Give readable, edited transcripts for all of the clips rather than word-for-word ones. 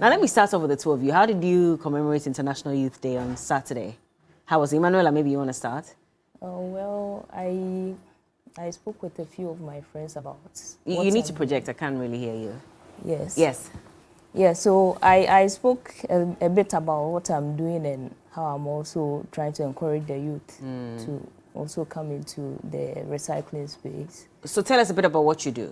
Now, let me start off with the two of you. How did you commemorate International Youth Day on Saturday? How was it? Emanuela, maybe you want to start? Well, I spoke with a few of my friends about. You need to project. I can't really hear you. Yes. Yes. Yeah, so I spoke a bit about what I'm doing and how I'm also trying to encourage the youth to also come into the recycling space. So tell us a bit about what you do.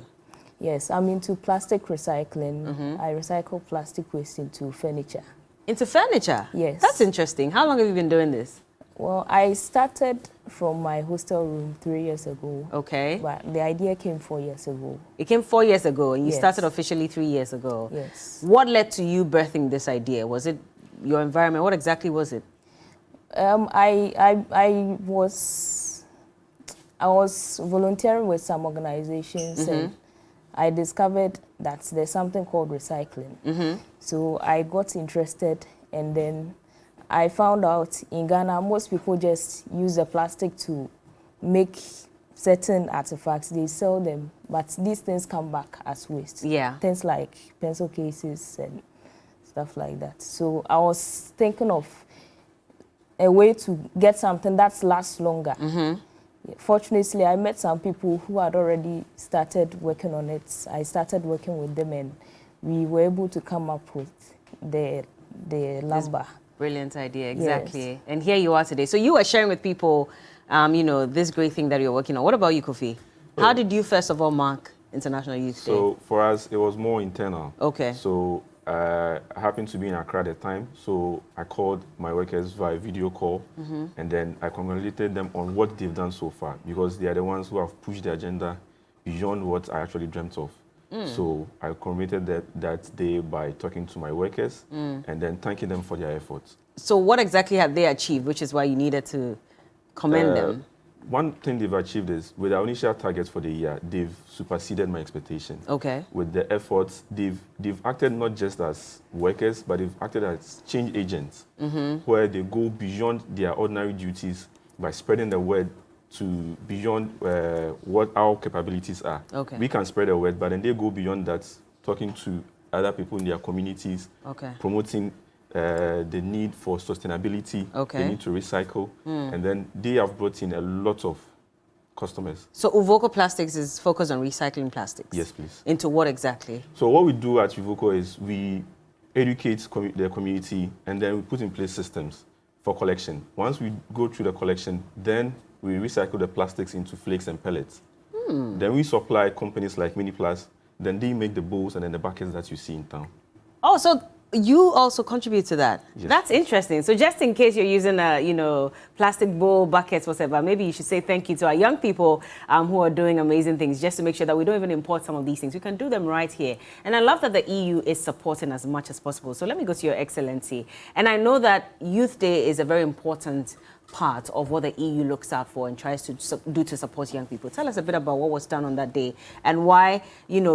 Yes, I'm into plastic recycling. I recycle plastic waste into furniture. Into furniture? Yes. That's interesting. How long have you been doing this? Well, I started from my hostel room 3 years ago. Okay. But the idea came 4 years ago. It came 4 years ago, and you Yes. started officially 3 years ago. Yes. What led to you birthing this idea? Was it your environment? What exactly was it? I was volunteering with some organizations and I discovered that there's something called recycling. So I got interested, and then I found out in Ghana, most people just use the plastic to make certain artifacts. They sell them, but these things come back as waste. Yeah. Things like pencil cases and stuff like that. So I was thinking of a way to get something that lasts longer. Fortunately, I met some people who had already started working on it. I started working with them, and we were able to come up with the lumber. Brilliant idea, exactly. Yes. And here you are today. So you are sharing with people, you know, this great thing that you're working on. What about you, Kofi? How did you first of all mark International Youth Day? So for us, it was more internal. Okay. So I happened to be in Accra at the time, so I called my workers via video call, and then I congratulated them on what they've done so far, because they are the ones who have pushed the agenda beyond what I actually dreamt of. So I commemorated that day by talking to my workers and then thanking them for their efforts. So what exactly have they achieved, which is why you needed to commend them? One thing they've achieved is, with our initial targets for the year, they've superseded my expectations. Okay. With the efforts, they've acted not just as workers, but they've acted as change agents, where they go beyond their ordinary duties by spreading the word to beyond what our capabilities are. Okay. We can spread the word, but then they go beyond that, talking to other people in their communities, Okay. promoting the need for sustainability, Okay. the need to recycle, and then they have brought in a lot of customers. So Uvoko Plastics is focused on recycling plastics? Yes, please. Into what exactly? So what we do at Uvoko is we educate the community, and then we put in place systems for collection. Once we go through the collection, then we recycle the plastics into flakes and pellets. Then we supply companies like Miniplast. Then they make the bowls and then the buckets that you see in town. Oh, so you also contribute to that? Yes. That's interesting. So just in case you're using plastic bowl, buckets, whatever, maybe you should say thank you to our young people who are doing amazing things, just to make sure that we don't even import some of these things. We can do them right here. And I love that the EU is supporting as much as possible. So let me go to Your Excellency. And I know that Youth Day is a very important part of what the EU looks out for and tries to do to support young people. Tell us a bit about what was done on that day and why,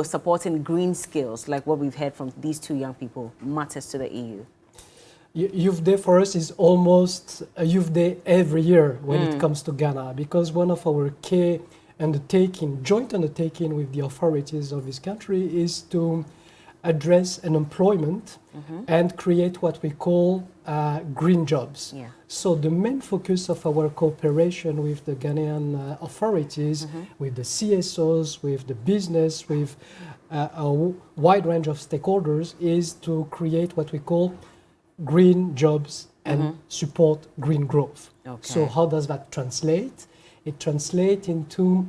supporting green skills, like what we've heard from these two young people, matters to the EU. Youth Day for us is almost a Youth Day every year when it comes to Ghana, because one of our key joint undertaking with the authorities of this country is to address unemployment and create what we call green jobs. Yeah. So the main focus of our cooperation with the Ghanaian authorities, with the CSOs, with the business, with a wide range of stakeholders, is to create what we call green jobs and support green growth. Okay. So how does that translate? It translates into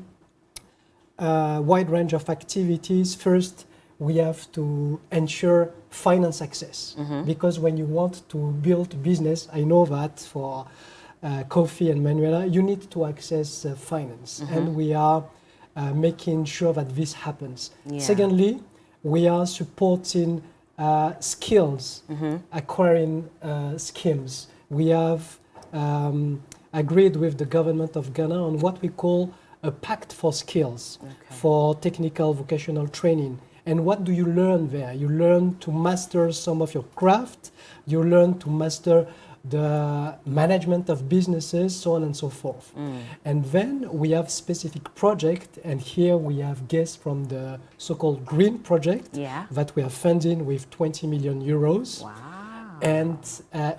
a wide range of activities. First, we have to ensure finance access, because when you want to build business, I know that for Kofi and Manuela, you need to access finance, and we are making sure that this happens. Yeah. Secondly, we are supporting skills, acquiring schemes. We have agreed with the government of Ghana on what we call a pact for skills, for technical vocational training. And what do you learn there? You learn to master some of your craft, you learn to master the management of businesses, so on and so forth. And then we have specific project, and here we have guests from the so-called Green Project Yeah. that we are funding with 20 million euros. Wow. And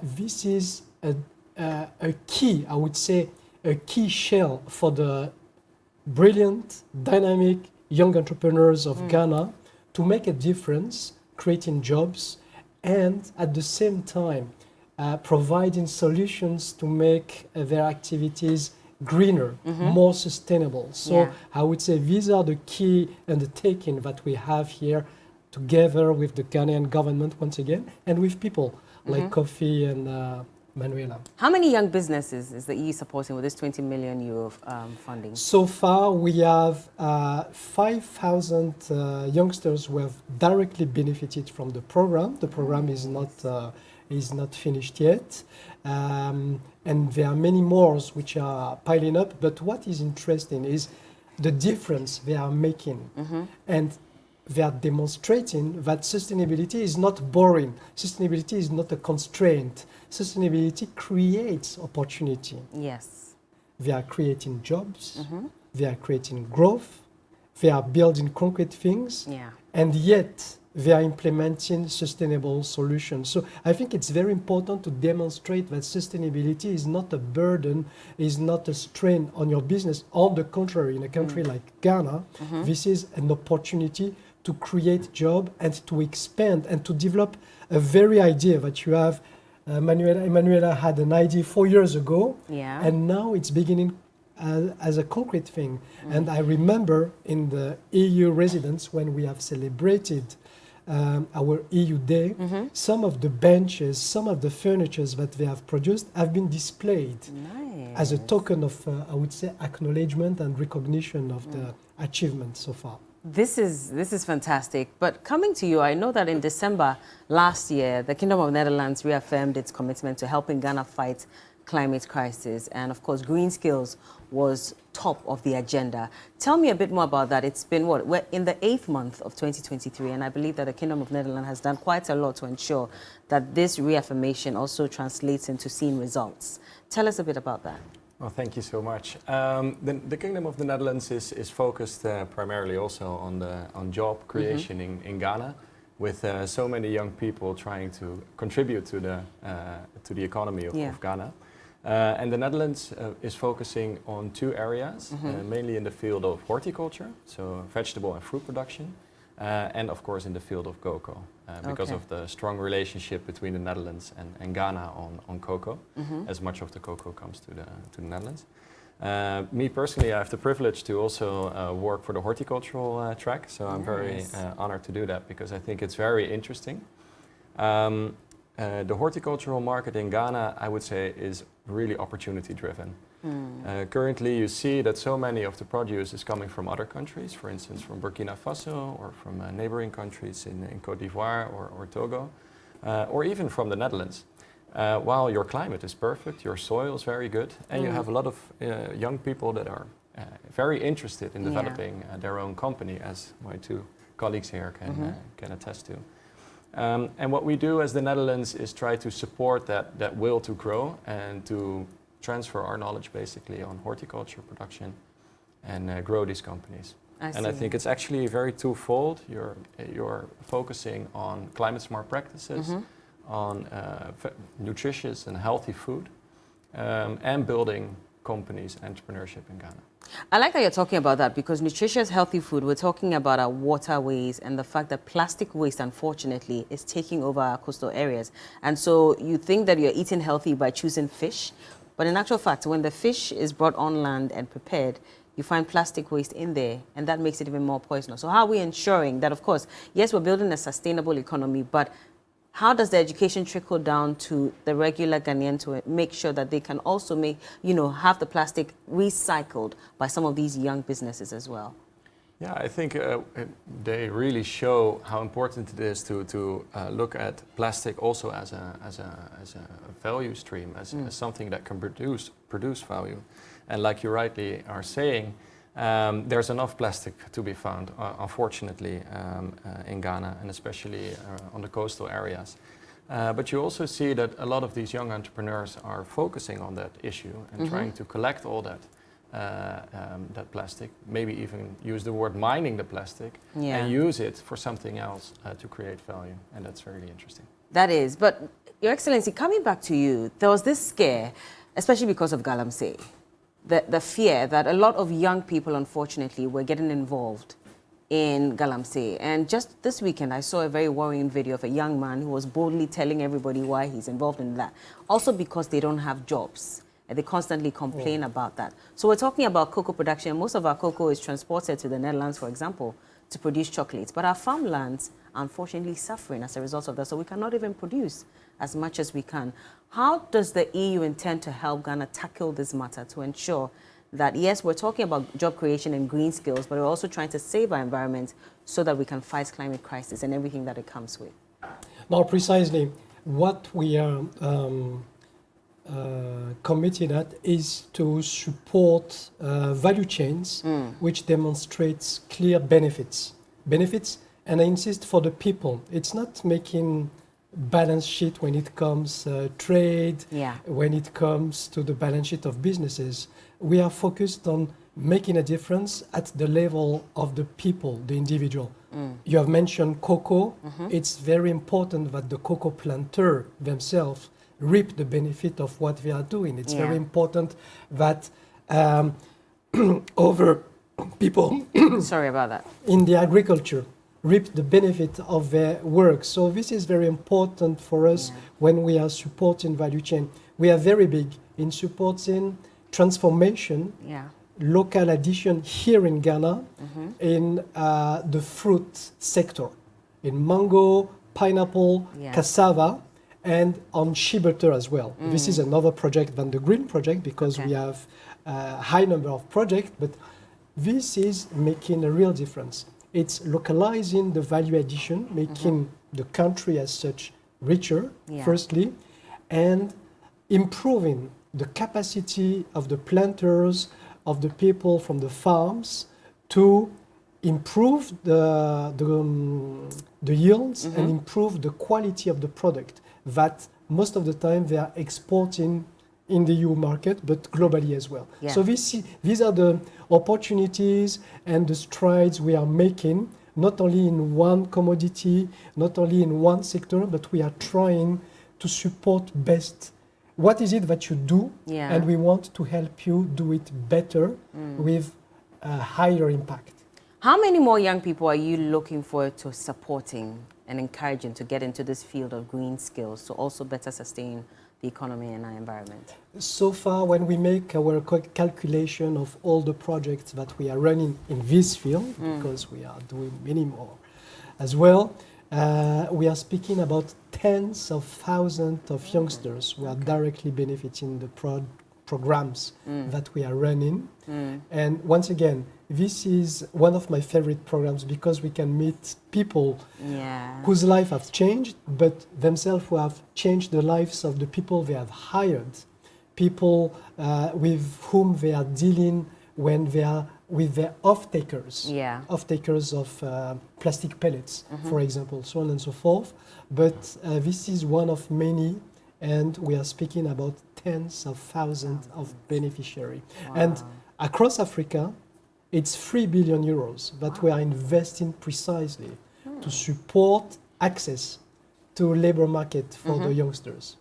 this is a key, I would say, a key shell for the brilliant, dynamic young entrepreneurs of Ghana to make a difference, creating jobs, and at the same time providing solutions to make their activities greener, more sustainable. So Yeah. I would say these are the key undertakings that we have here together with the Ghanaian government once again, and with people like Kofi and Manuela. How many young businesses is the EU supporting with this 20 million euro funding? So far, we have 5,000 youngsters who have directly benefited from the program. The program is not finished yet, and there are many more which are piling up. But what is interesting is the difference they are making, and they are demonstrating that sustainability is not boring. Sustainability is not a constraint. Sustainability creates opportunity. Yes. They are creating jobs, they are creating growth, they are building concrete things, Yeah. and yet they are implementing sustainable solutions. So I think it's very important to demonstrate that sustainability is not a burden, is not a strain on your business. On the contrary, in a country like Ghana, this is an opportunity to create jobs and to expand and to develop a very idea that you have. Manuela had an idea 4 years ago, Yeah. and now it's beginning as a concrete thing. And I remember in the EU residence when we have celebrated our EU Day, some of the benches, some of the furnitures that they have produced have been displayed Nice. as a token of, I would say, acknowledgement and recognition of the achievement so far. This is fantastic. But coming to you, I know that in December last year, the Kingdom of Netherlands reaffirmed its commitment to helping Ghana fight climate crisis. And of course, green skills was top of the agenda. Tell me a bit more about that. It's been what? We're in the 8th month of 2023, and I believe that the Kingdom of Netherlands has done quite a lot to ensure that this reaffirmation also translates into seen results. Tell us a bit about that. Well, thank you so much. The Kingdom of the Netherlands is focused primarily also on job creation in Ghana, with so many young people trying to contribute to the economy of Ghana. And the Netherlands is focusing on 2 areas, mainly in the field of horticulture, so vegetable and fruit production, and of course in the field of cocoa, because of the strong relationship between the Netherlands and Ghana on cocoa, as much of the cocoa comes to the Netherlands. Me personally, I have the privilege to also work for the horticultural track, so I'm very honored to do that because I think it's very interesting. The horticultural market in Ghana, I would say, is really opportunity driven. Currently, you see that so many of the produce is coming from other countries, for instance, from Burkina Faso or from neighboring countries in Côte d'Ivoire or Togo, or even from the Netherlands. While your climate is perfect, your soil is very good, and you have a lot of young people that are very interested in developing their own company, as my 2 colleagues here can attest to. And what we do as the Netherlands is try to support that will to grow and to transfer our knowledge basically on horticulture production and grow these companies. I think it's actually very twofold. You're focusing on climate smart practices, on nutritious and healthy food, and building companies, entrepreneurship in Ghana. I like that you're talking about that because nutritious, healthy food, we're talking about our waterways and the fact that plastic waste, unfortunately, is taking over our coastal areas. And so you think that you're eating healthy by choosing fish, but in actual fact, when the fish is brought on land and prepared, you find plastic waste in there, and that makes it even more poisonous. So how are we ensuring that, of course, yes, we're building a sustainable economy, but how does the education trickle down to the regular Ghanaian to make sure that they can also have the plastic recycled by some of these young businesses as well? Yeah, I think they really show how important it is to look at plastic also as a value stream, as something that can produce value. And like you rightly are saying, there's enough plastic to be found, unfortunately, in Ghana, and especially on the coastal areas. But you also see that a lot of these young entrepreneurs are focusing on that issue and trying to collect all that that plastic, maybe even use the word mining the plastic and use it for something else to create value. And that's really interesting. That is. But Your Excellency, coming back to you, there was this scare, especially because of Galamsey, the fear that a lot of young people, unfortunately, were getting involved in Galamsey. And just this weekend, I saw a very worrying video of a young man who was boldly telling everybody why he's involved in that. Also because they don't have jobs. And they constantly complain about that. So we're talking about cocoa production. Most of our cocoa is transported to the Netherlands, for example, to produce chocolates. But our farmlands are unfortunately suffering as a result of that. So we cannot even produce as much as we can. How does the EU intend to help Ghana tackle this matter to ensure that, yes, we're talking about job creation and green skills, but we're also trying to save our environment so that we can fight climate crisis and everything that it comes with? Now, precisely what we are committed at is to support value chains which demonstrates clear benefits, and I insist for the people. It's not making balance sheet when it comes trade, when it comes to the balance sheet of businesses. We are focused on making a difference at the level of the people, the individual. You have mentioned cocoa. It's very important that the cocoa planter themselves reap the benefit of what they are doing. It's very important that other people Sorry about that. in the agriculture reap the benefit of their work. So this is very important for us when we are supporting value chain. We are very big in supporting transformation, local addition here in Ghana, in the fruit sector, in mango, pineapple, cassava, and on shea butter as well. This is another project than the green project because we have a high number of projects, but this is making a real difference. It's localizing the value addition, making the country as such richer, firstly, and improving the capacity of the planters, of the people from the farms to improve the yields and improve the quality of the product that most of the time they are exporting in the EU market, but globally as well. So these are the opportunities and the strides we are making, not only in one commodity, not only in one sector, but we are trying to support best. What is it that you do? And we want to help you do it better with a higher impact. How many more young people are you looking forward to supporting and encouraging to get into this field of green skills to also better sustain the economy and our environment? So far, when we make our calculation of all the projects that we are running in this field, because we are doing many more as well, we are speaking about tens of thousands of youngsters who are directly benefiting the programs that we are running. And once again, this is one of my favorite programs because we can meet people whose life have changed, but themselves who have changed the lives of the people they have hired, people with whom they are dealing when they are with their off-takers, off-takers of plastic pellets, for example, so on and so forth. But this is one of many, and we are speaking about tens of thousands of beneficiaries. And across Africa, it's 3 billion euros that we are investing precisely to support access to labor market for the youngsters.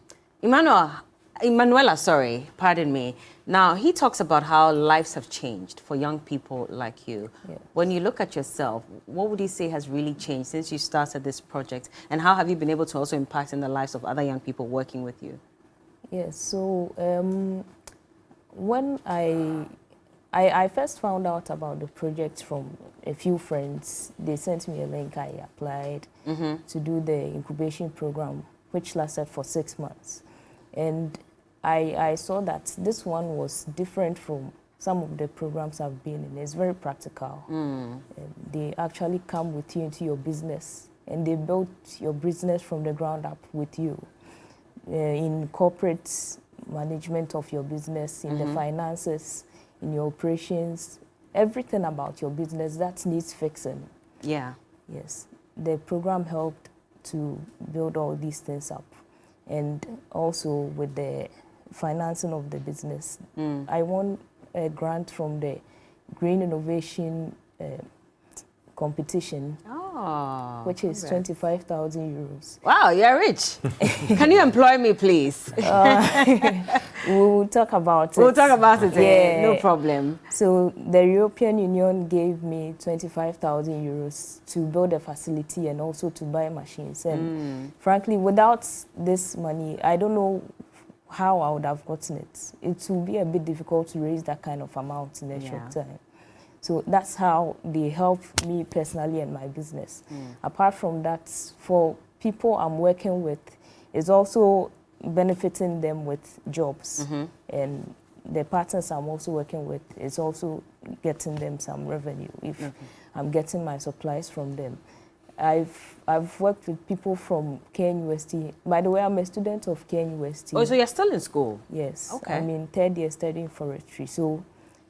Emanuela, sorry, pardon me. Now, he talks about how lives have changed for young people like you. When you look at yourself, what would you say has really changed since you started this project? And how have you been able to also impact in the lives of other young people working with you? Yes, so when I first found out about the project from a few friends, they sent me a link. I applied to do the incubation program, which lasted for 6 months. And I saw that this one was different from some of the programs I've been in. It's very practical. They actually come with you into your business, and they build your business from the ground up with you. In corporate management of your business, in the finances, in your operations, everything about your business that needs fixing. Yes, the program helped to build all these things up. And also with the financing of the business, I won a grant from the Green Innovation competition, which is 25,000 euros. Wow, you're rich. Can you employ me, please? We'll talk about it. We'll talk about it. Yeah. No problem. So the European Union gave me 25,000 euros to build a facility and also to buy machines. And frankly, without this money, I don't know how I would have gotten it. It will be a bit difficult to raise that kind of amount in a short time. So that's how they help me personally and my business. Apart from that, for people I'm working with, it's also benefiting them with jobs. And the partners I'm also working with is also getting them some revenue if I'm getting my supplies from them. I've worked with people from KNUST. By the way, I'm a student of KNUST. Oh, so you're still in school? Yes. Okay. I'm in third year studying forestry. So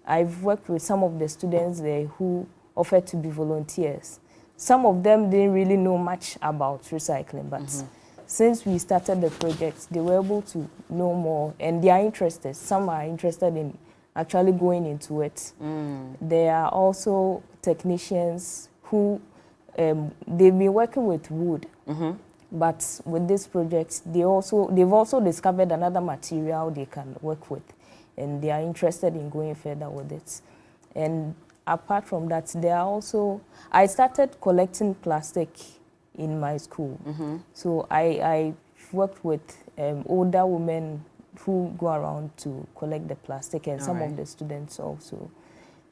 I've worked with some of the students there who offered to be volunteers. Some of them didn't really know much about recycling, but since we started the project, they were able to know more, and they are interested. Some are interested in actually going into it. There are also technicians who they've been working with wood, but with this project, they've also discovered another material they can work with, and they are interested in going further with it. And apart from that, there are also, I started collecting plastic in my school. So I worked with older women who go around to collect the plastic, and some of the students also.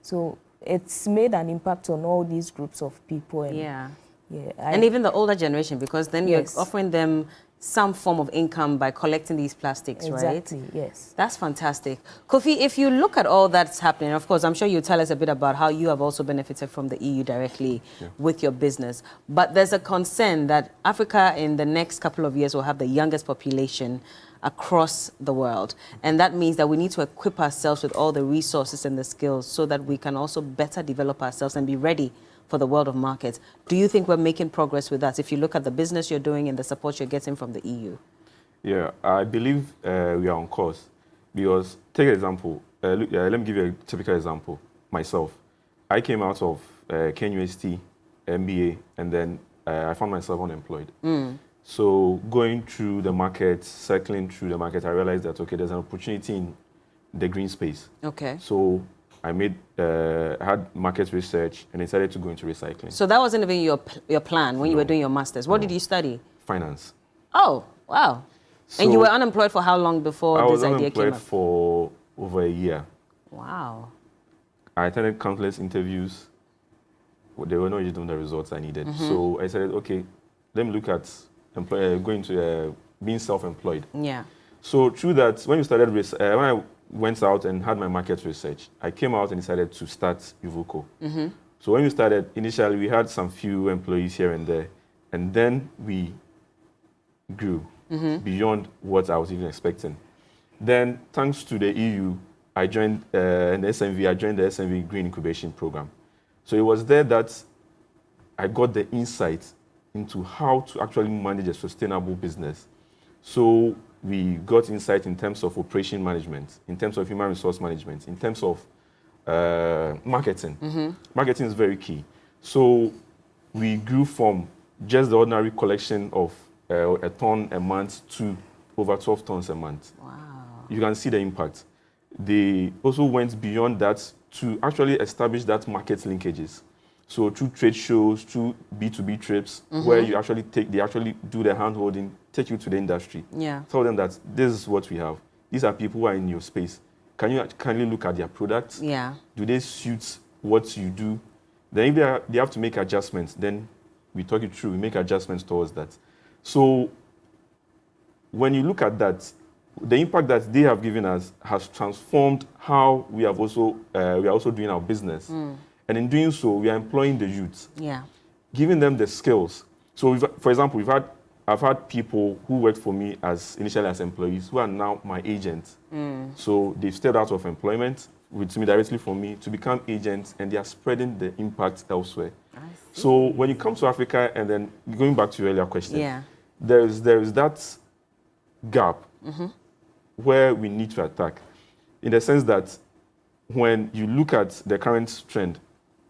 So it's made an impact on all these groups of people. And and even the older generation, because then you're offering them some form of income by collecting these plastics, right? Exactly, yes. That's fantastic. Kofi, if you look at all that's happening, of course, I'm sure you'll tell us a bit about how you have also benefited from the EU directly with your business. But there's a concern that Africa in the next couple of years will have the youngest population across the world. And that means that we need to equip ourselves with all the resources and the skills so that we can also better develop ourselves and be ready for the world of markets. Do you think we're making progress with that if you look at the business you're doing and the support you're getting from the EU? Yeah, I believe we are on course. Because, take an example. Let me give you a typical example. Myself. I came out of KNUST, MBA, and then I found myself unemployed. So going through the market, circling through the market, I realized that, okay, there's an opportunity in the green space. Okay. So I had market research and decided to go into recycling. So that wasn't even your plan when you were doing your master's. What did you study? Finance. Oh, wow. So and you were unemployed for how long before this idea came I was unemployed up? for over a year. Wow. I attended countless interviews. They were not even the results I needed. So I said, okay, let me look at going to being self-employed. Yeah. So through that, when you started, when I went out and had my market research, I came out and decided to start Uvoko. So when we started, initially we had some few employees here and there, and then we grew beyond what I was even expecting. Then, thanks to the EU, I joined the SMV Green Incubation Program. So it was there that I got the insight into how to actually manage a sustainable business. So we got insight in terms of operation management, in terms of human resource management, in terms of marketing. Marketing is very key. So we grew from just the ordinary collection of a ton a month to over 12 tons a month. Wow. You can see the impact. They also went beyond that to actually establish that market linkages. So through trade shows, through B2B trips, where they actually do the hand-holding, take you to the industry. Yeah. Tell them that this is what we have. These are people who are in your space. Can you kindly look at their products? Yeah. Do they suit what you do? Then if they have to make adjustments, then we talk it through, we make adjustments towards that. So when you look at that, the impact that they have given us has transformed how we are also doing our business. And in doing so, we are employing the youth, giving them the skills. So, for example, I've had people who worked for me initially as employees who are now my agents. So they've stepped out of employment with me directly for me to become agents, and they are spreading the impact elsewhere. So when you come to Africa, and then going back to your earlier question, Yeah. there is that gap where we need to attack, in the sense that when you look at the current trend,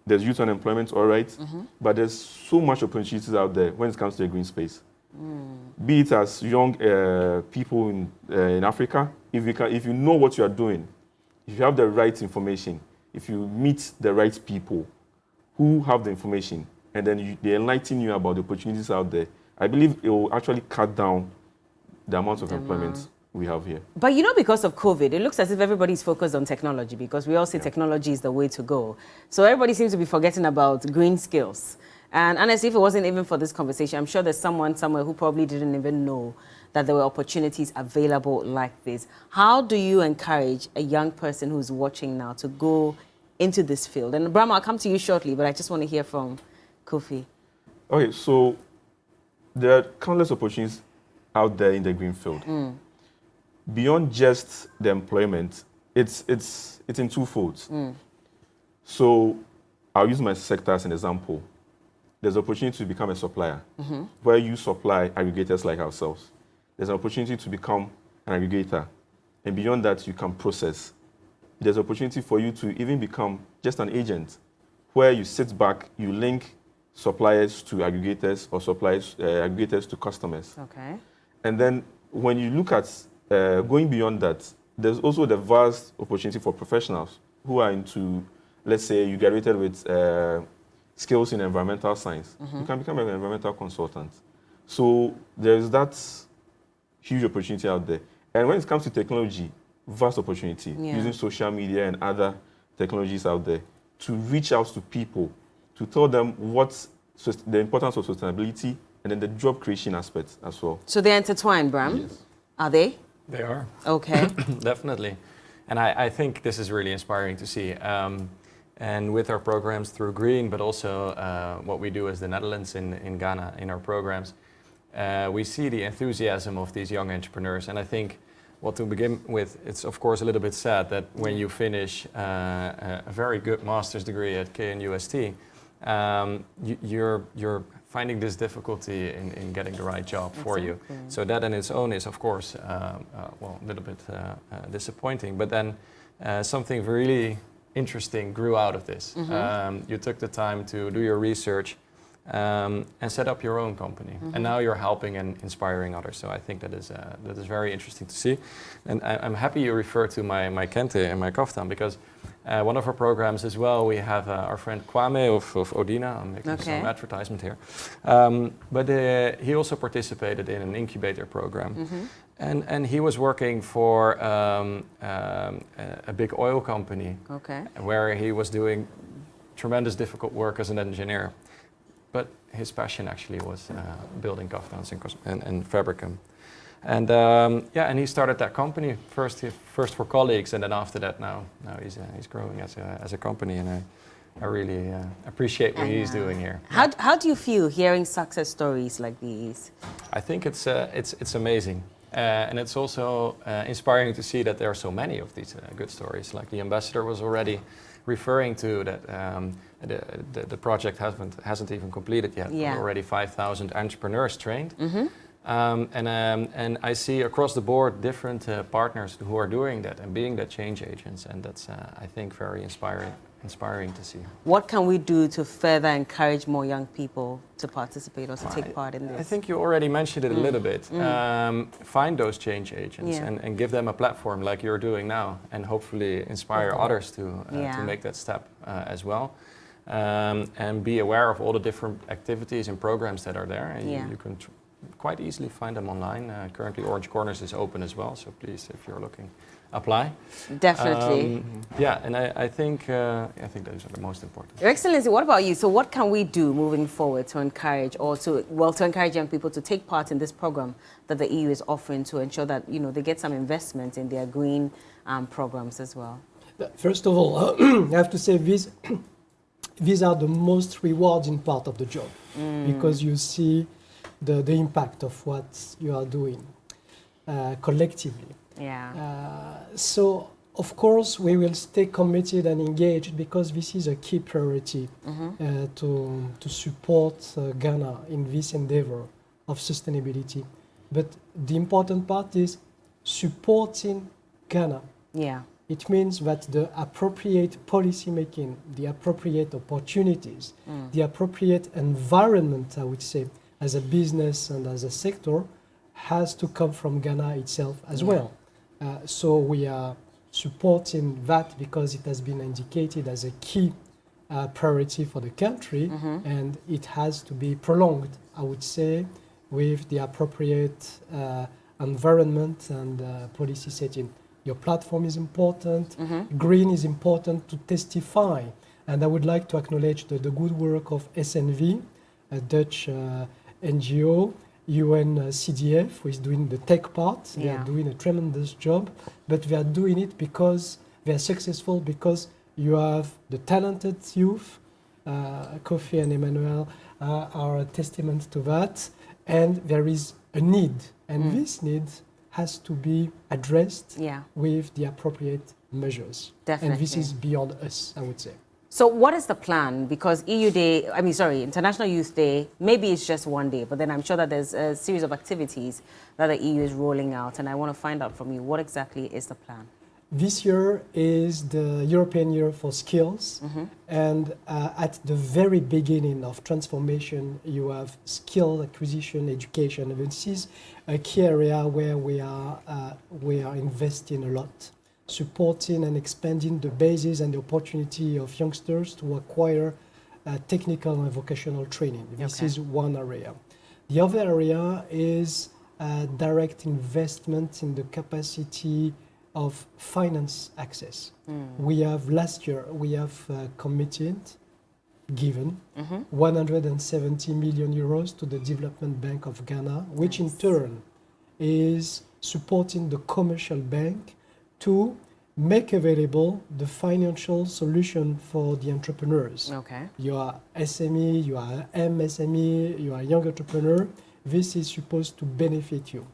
there's youth unemployment, all right, but there's so much opportunities out there when it comes to the green space. Be it as young people in Africa, if you know what you are doing, if you have the right information, if you meet the right people who have the information, and then they enlighten you about the opportunities out there, I believe it will actually cut down the amount of employment we have here. But because of COVID, it looks as if everybody's focused on technology, because we all say technology is the way to go. So everybody seems to be forgetting about green skills. And honestly, if it wasn't even for this conversation, I'm sure there's someone somewhere who probably didn't even know that there were opportunities available like this. How do you encourage a young person who's watching now to go into this field? And Bram, I'll come to you shortly, but I just want to hear from Kofi. Okay, so there are countless opportunities out there in the green field. Beyond just the employment, it's in two folds. So I'll use my sector as an example. There's opportunity to become a supplier, where you supply aggregators like ourselves. There's an opportunity to become an aggregator, and beyond that, you can process. There's opportunity for you to even become just an agent, where you sit back, you link suppliers to aggregators, or aggregators to customers. Okay. And then when you look at going beyond that, there's also the vast opportunity for professionals who are into, let's say you graduated with skills in environmental science. You can become an environmental consultant. So there's that huge opportunity out there. And when it comes to technology, vast opportunity, using social media and other technologies out there to reach out to people, to tell them what's the importance of sustainability, and then the job creation aspect as well. So they're intertwined, Bram? Yes. Are they? They are. Okay. Definitely. And I think this is really inspiring to see. And with our programs through Green, but also what we do as the Netherlands in Ghana in our programs, we see the enthusiasm of these young entrepreneurs. And I think, well, to begin with, it's of course a little bit sad that when you finish a very good master's degree at KNUST, you're finding this difficulty in getting the right job for you. So that in its own is, of course, well, a little bit disappointing. But then something really interesting grew out of this. You took the time to do your research and set up your own company. And now you're helping and inspiring others. So I think that is very interesting to see. And I'm happy you refer to my Kente and my Kaftan, because one of our programs as well, we have our friend Kwame of Odina. I'm making some advertisement here. But he also participated in an incubator program. And he was working for a big oil company, where he was doing tremendous difficult work as an engineer. But his passion actually was building kaftans and fabricum. And and he started that company first for colleagues, and then after that now he's growing as a company, and I really appreciate what he's doing here. How do you feel hearing success stories like these? I think it's amazing. And it's also inspiring to see that there are so many of these good stories. Like the ambassador was already referring to that the project hasn't even completed yet. But already 5,000 entrepreneurs trained. And I see across the board different partners who are doing that and being that change agents, and that's I think very inspiring to see. What can we do to further encourage more young people to participate or to take part in this? I think you already mentioned it a little bit. Find those change agents and give them a platform like you're doing now, and hopefully inspire others to make that step as well. And be aware of all the different activities and programs that are there. And you can quite easily find them online. Currently Orange Corners is open as well, so please, if you're looking, apply. Definitely. And I think those are the most important. Your Excellency, what about you? So what can we do moving forward to encourage encourage young people to take part in this program that the EU is offering, to ensure that they get some investment in their green programs as well? First of all, I have to say these are the most rewarding part of the job, because you see the impact of what you are doing collectively. Yeah. So Of course, we will stay committed and engaged because this is a key priority to support Ghana in this endeavor of sustainability. But the important part is supporting Ghana. Yeah. It means that the appropriate policy making, the appropriate opportunities, the appropriate environment, I would say, as a business and as a sector, has to come from Ghana itself as well. So we are supporting that because it has been indicated as a key priority for the country, and it has to be prolonged, I would say, with the appropriate environment and policy setting. Your platform is important, green is important to testify, and I would like to acknowledge the good work of SNV, a Dutch NGO, UNCDF, who is doing the tech part. They are doing a tremendous job, but they are doing it because they are successful, because you have the talented youth. Kofi and Emmanuel are a testament to that, and there is a need, and this need has to be addressed with the appropriate measures. Definitely. And this is beyond us, I would say. So what is the plan? Because International Youth Day, maybe it's just one day, but then I'm sure that there's a series of activities that the EU is rolling out, and I want to find out from you, what exactly is the plan? This year is the European Year for Skills, and at the very beginning of transformation, you have skill acquisition, education, and this is a key area where we are investing a lot, supporting and expanding the basis and the opportunity of youngsters to acquire technical and vocational training. This is one area. The other area is direct investment in the capacity of finance access. We have last year, given 170 million euros to the Development Bank of Ghana, which in turn is supporting the commercial bank to make available the financial solution for the entrepreneurs. Okay. You are SME, you are MSME, you are a young entrepreneur. This is supposed to benefit you.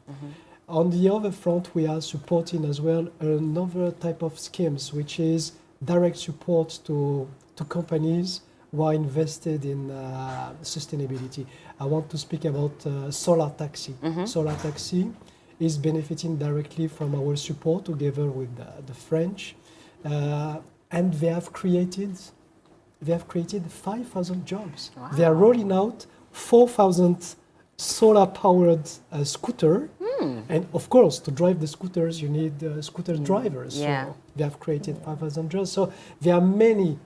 On the other front, we are supporting as well another type of schemes, which is direct support to companies who are invested in sustainability. I want to speak about Solar Taxi. Solar Taxi is benefiting directly from our support together with the French, and they have created 5,000 jobs. Wow. They are rolling out 4,000 solar-powered scooter. And of course, to drive the scooters, you need scooter drivers. Yeah. So they have created 5,000 jobs. So there are many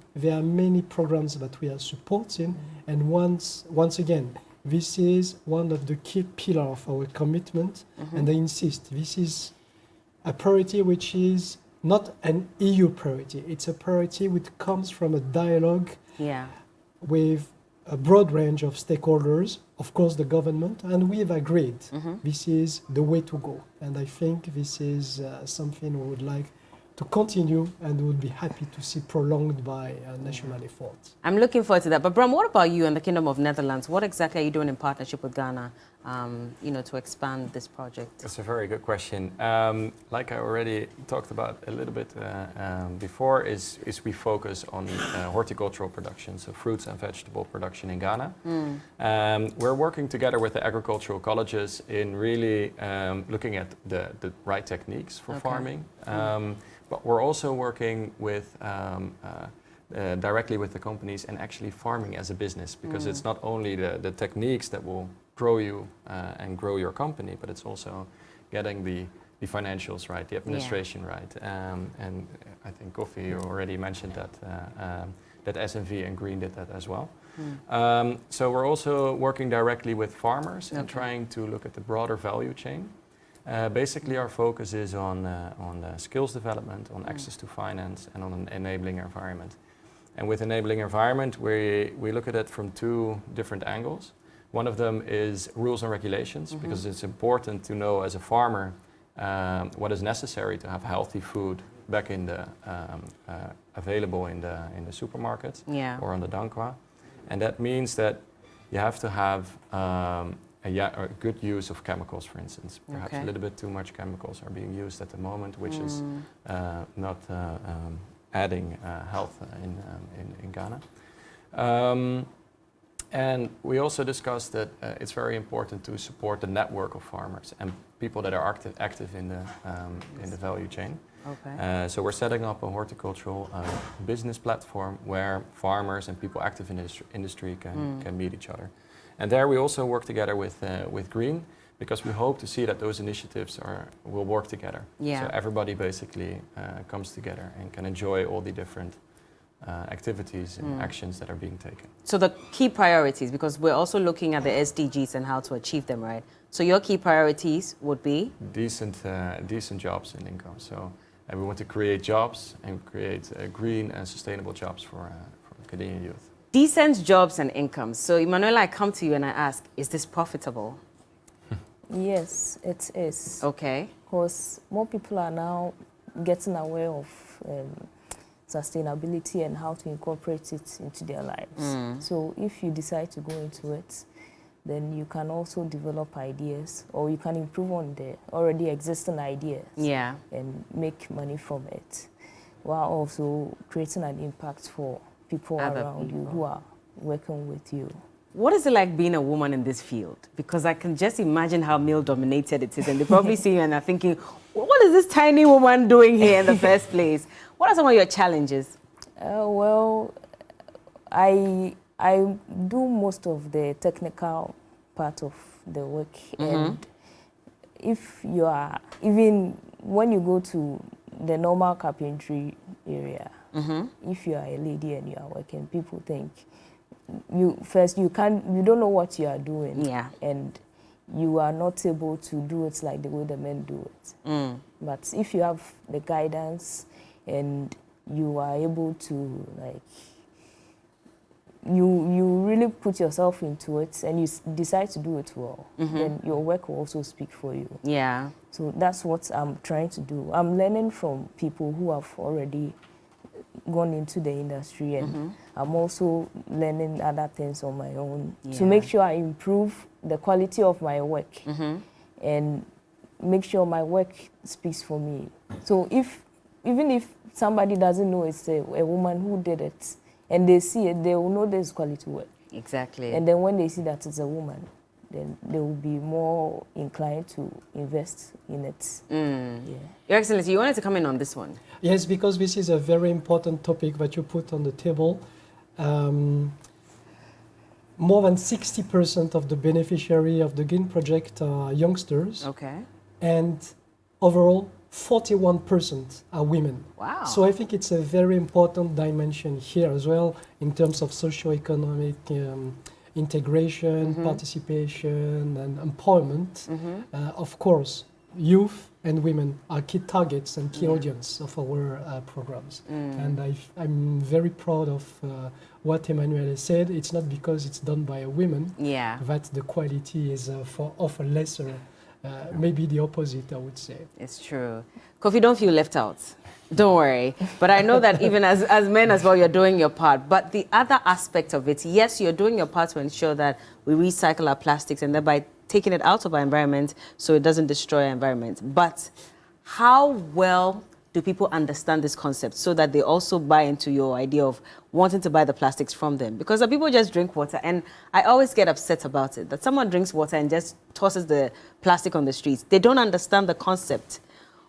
programs that we are supporting. And once again, this is one of the key pillars of our commitment. And I insist, this is a priority which is not an EU priority. It's a priority which comes from a dialogue with a broad range of stakeholders, of course the government, and we have agreed this is the way to go. And I think this is something we would like to continue and would be happy to see prolonged by national efforts. I'm looking forward to that. But Bram, what about you and the Kingdom of Netherlands? What exactly are you doing in partnership with Ghana, to expand this project? That's a very good question. Like I already talked about a little bit before, is we focus on horticultural production, so fruits and vegetable production in Ghana. We're working together with the agricultural colleges in really looking at the right techniques for farming. But we're also working with directly with the companies and actually farming as a business, because it's not only the techniques that will grow you and grow your company, but it's also getting the financials right, the administration right. And I think Kofi already mentioned that SNV and Green did that as well. So we're also working directly with farmers and trying to look at the broader value chain. Basically, our focus is on skills development, on access to finance, and on an enabling environment. And with enabling environment, we look at it from two different angles. One of them is rules and regulations, because it's important to know as a farmer what is necessary to have healthy food back in the available in the supermarkets or on the Dankwa. And that means that you have to have a good use of chemicals, for instance. Perhaps Okay. a little bit too much chemicals are being used at the moment, which is not adding health in Ghana. And we also discussed that it's very important to support the network of farmers and people that are active in the value chain. Okay. So we're setting up a horticultural business platform where farmers and people active in the industry can meet each other. And there we also work together with Green, because we hope to see that those initiatives will work together. Yeah. So everybody basically comes together and can enjoy all the different activities and actions that are being taken. So the key priorities, because we're also looking at the SDGs and how to achieve them, right? So your key priorities would be? Decent jobs and income. So we want to create jobs and create green and sustainable jobs for Ghanaian youth. Decent jobs and income. So Emmanuel, I come to you and I ask, is this profitable? Yes, it is. Okay. Because more people are now getting aware of sustainability and how to incorporate it into their lives. So if you decide to go into it, then you can also develop ideas, or you can improve on the already existing ideas Yeah. and make money from it, while also creating an impact for people Other around you people. who are working with you. What is it like being a woman in this field? Because I can just imagine how male-dominated it is, and they probably see you and are thinking, what is this tiny woman doing here in the first place? What are some of your challenges? Well, I do most of the technical part of the work, and if you are, even when you go to the normal carpentry area, if you are a lady and you are working, people think you don't know what you are doing, Yeah. and you are not able to do it like the way the men do it. But if you have the guidance and you are able to, like, you really put yourself into it and you decide to do it well, then your work will also speak for you. Yeah. So that's what I'm trying to do. I'm learning from people who have already gone into the industry, and I'm also learning other things on my own to make sure I improve the quality of my work and make sure my work speaks for me. So even if somebody doesn't know it's a woman who did it, and they see it, they will know there's quality work. Exactly. And then when they see that it's a woman, then they will be more inclined to invest in it. Yeah. Your Excellency, you wanted to come in on this one. Yes, because this is a very important topic that you put on the table. More than 60% of the beneficiary of the Green Project are youngsters, Okay. and overall 41% are women. Wow. So I think it's a very important dimension here as well in terms of socio-economic integration, participation, and empowerment. Of course, youth and women are key targets and key audience of our programs. And I'm very proud of what Emmanuel has said. It's not because it's done by a woman Yeah. that the quality is of a lesser, maybe the opposite, I would say. It's true. Kofi, don't feel left out. Don't worry. But I know that even as men as well, you're doing your part. But the other aspect of it, yes, you're doing your part to ensure that we recycle our plastics and thereby taking it out of our environment so it doesn't destroy our environment. But how well do people understand this concept so that they also buy into your idea of wanting to buy the plastics from them? Because some people just drink water, and I always get upset about it, that someone drinks water and just tosses the plastic on the streets. They don't understand the concept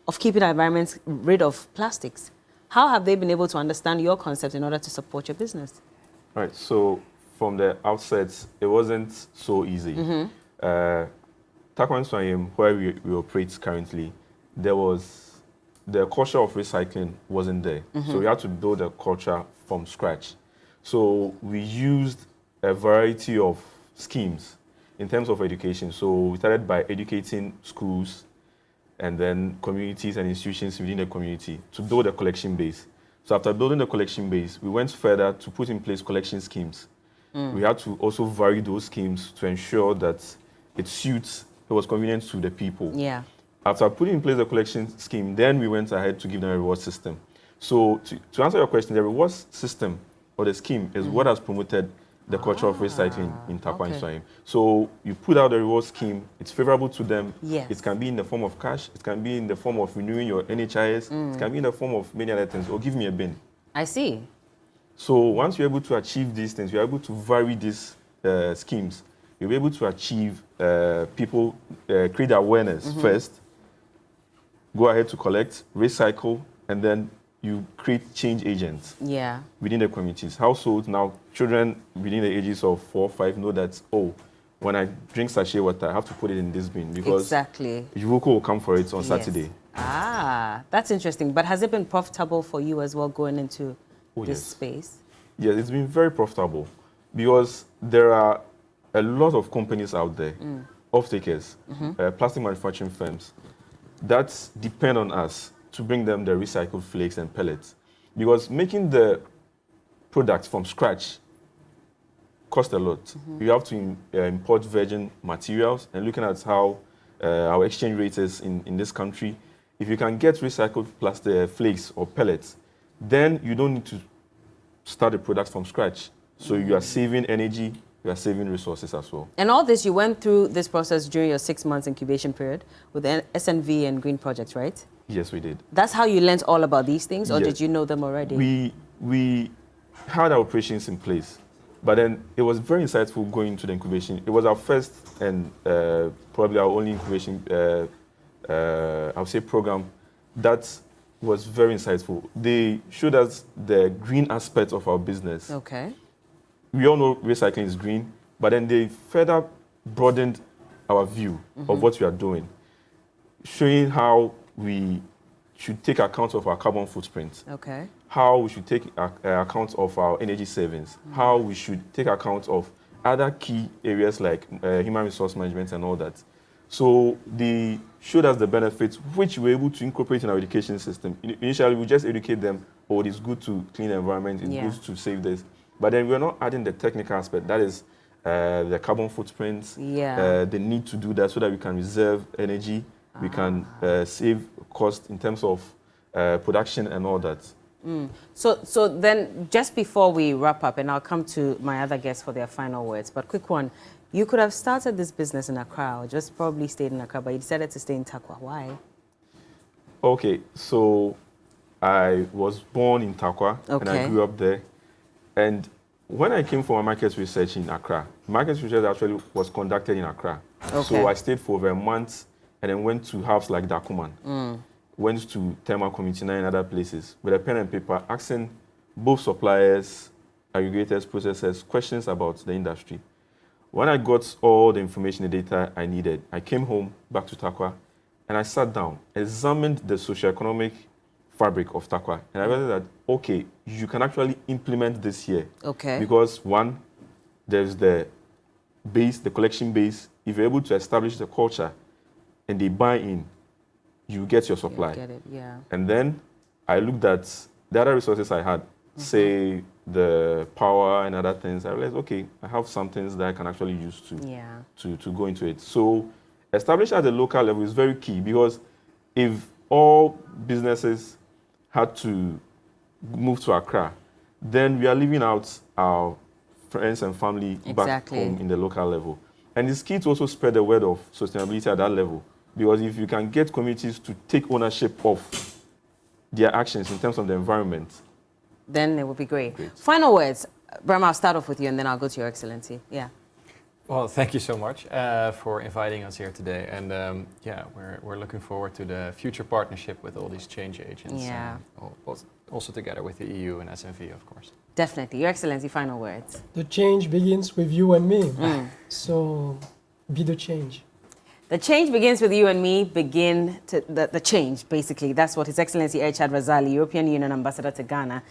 of keeping our environment rid of plastics. How have they been able to understand your concept in order to support your business? Right, so from the outset, it wasn't so easy. Takwan Swayim, where we operate currently, the culture of recycling wasn't there. So we had to build a culture from scratch. So we used a variety of schemes in terms of education. So we started by educating schools and then communities and institutions within the community to build a collection base. So after building the collection base, we went further to put in place collection schemes. We had to also vary those schemes to ensure that it was convenient to the people. Yeah. After putting in place the collection scheme, then we went ahead to give them a reward system. So to answer your question, the reward system or the scheme is what has promoted the culture of recycling in Tarkwa and okay. Swahim. So you put out the reward scheme, it's favorable to them. Yes. It can be in the form of cash, it can be in the form of renewing your NHIS, it can be in the form of many other things, or give me a bin. I see. So once you're able to achieve these things, you're able to vary these schemes. You'll be able to achieve people, create awareness first, go ahead to collect, recycle, and then you create change agents Yeah. within the communities. Households now, children within the ages of 4 or 5 know that, oh, when I drink sachet water, I have to put it in this bin because Exactly. Juvuko will come for it on Yes. Saturday. Ah, that's interesting. But has it been profitable for you as well going into Oh, this yes. space? Yes, it's been very profitable because there are a lot of companies out there, off-takers, plastic manufacturing firms, that depend on us to bring them the recycled flakes and pellets. Because making the product from scratch costs a lot. You have to import virgin materials, and looking at how our exchange rate is in this country, if you can get recycled plastic flakes or pellets, then you don't need to start the product from scratch. So you are saving energy, you are saving resources as well. And all this, you went through this process during your 6 months incubation period with the SNV and Green Projects, right? Yes, we did. That's how you learned all about these things, or Yes. did you know them already? We had our operations in place, but then it was very insightful going into the incubation. It was our first and probably our only incubation, I would say, program that was very insightful. They showed us the green aspect of our business. Okay. We all know recycling is green, but then they further broadened our view of what we are doing, showing how we should take account of our carbon footprint, Okay. how we should take account of our energy savings, how we should take account of other key areas like human resource management and all that. So they showed us the benefits, which we were able to incorporate in our education system. Initially, we just educate them, oh, it's good to clean the environment, it's Yeah. good to save this. But then we're not adding the technical aspect, that is the carbon footprint, Yeah. the need to do that so that we can reserve energy, we can save cost in terms of production and all that. So then, just before we wrap up, and I'll come to my other guests for their final words, but quick one. You could have started this business in Accra, or just probably stayed in Accra, but you decided to stay in Tarkwa. Why? Okay, so I was born in Tarkwa and I Okay. grew up there. And when I came for my market research in Accra, market research actually was conducted in Accra. Okay. So I stayed for over a month and then went to hubs like Dakuman, went to Tema Community 9 and other places with a pen and paper, asking both suppliers, aggregators, processors, questions about the industry. When I got all the information, the data I needed, I came home back to Tarkwa and I sat down, examined the socioeconomic fabric of Tarkwa, and I realized that, okay, you can actually implement this here. Okay. Because one, there's the base, the collection base. If you're able to establish the culture and they buy in, you get your supply. Get it, yeah. And then I looked at the other resources I had, say the power and other things. I realized, okay, I have some things that I can actually use Yeah. to go into it. So establishing at the local level is very key, because if all businesses had to move to Accra, then we are leaving out our friends and family back Exactly. home in the local level. And it's key to also spread the word of sustainability at that level, because if you can get communities to take ownership of their actions in terms of the environment, Then it would be great. Final words. Bram, I'll start off with you and then I'll go to Your Excellency. Yeah. Well, thank you so much for inviting us here today. And yeah, we're looking forward to the future partnership with all these change agents. Yeah. Also together with the EU and SNV, of course. Definitely. Your Excellency, final words. The change begins with you and me. So be the change. The change begins with you and me, begin to the change, basically. That's what His Excellency Echad Razali, European Union Ambassador to Ghana,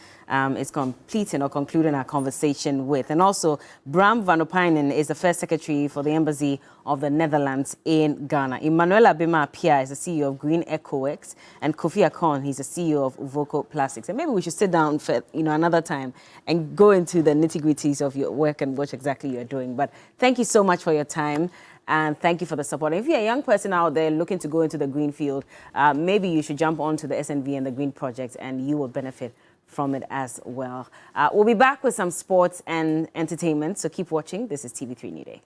is completing or concluding our conversation with. And also, Bram van Opainen is the first secretary for the Embassy of the Netherlands in Ghana. Emmanuel Abima Pia is the CEO of Green EcoX, and Kofi Akon, he's the CEO of Uvoko Plastics. And maybe we should sit down for another time and go into the nitty-gritties of your work and what exactly you're doing. But thank you so much for your time. And thank you for the support. If you're a young person out there looking to go into the green field, maybe you should jump onto the SNV and the Green Project, and you will benefit from it as well. We'll be back with some sports and entertainment, so keep watching. This is TV3 New Day.